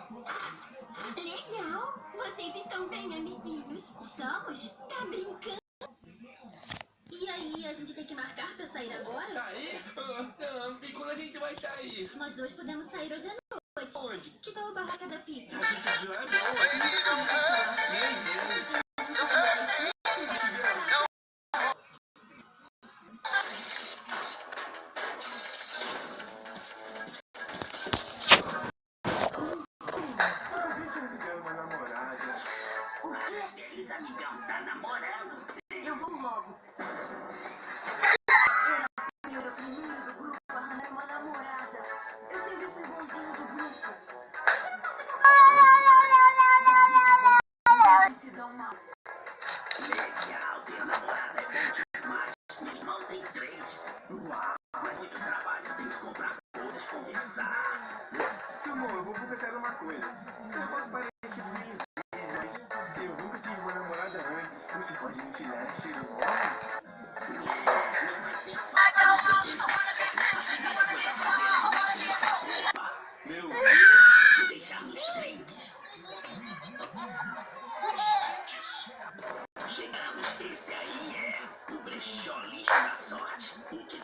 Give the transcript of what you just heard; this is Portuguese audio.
Legal! Vocês estão bem, amiguinhos? Estamos? Tá brincando? E aí, a gente tem que marcar pra sair agora? Sair? E quando a gente vai sair? Nós dois podemos sair hoje à noite. Onde? Que tal a barraca da pizza? A pizza de lá é boa. Nem. O que? Aqueles amigão tá namorando? Eu vou logo. Era o primeiro do grupo a arranjar uma namorada. Eu sempre fui bonzinho do grupo. Se dão mal. Legal, ter namorada é bom demais. Meu irmão tem 3. Uau, mas muito trabalho. Tem que comprar coisas, conversar. Seu amor, eu vou confessar uma coisa. Você pode parecer feio, mas eu nunca tive uma namorada antes. Você pode me ensinar a ser um homem? Não vai ser fácil. Meu Vou deixar nos trinques. Chegamos, esse aí é o brechó lixo da sorte. Um que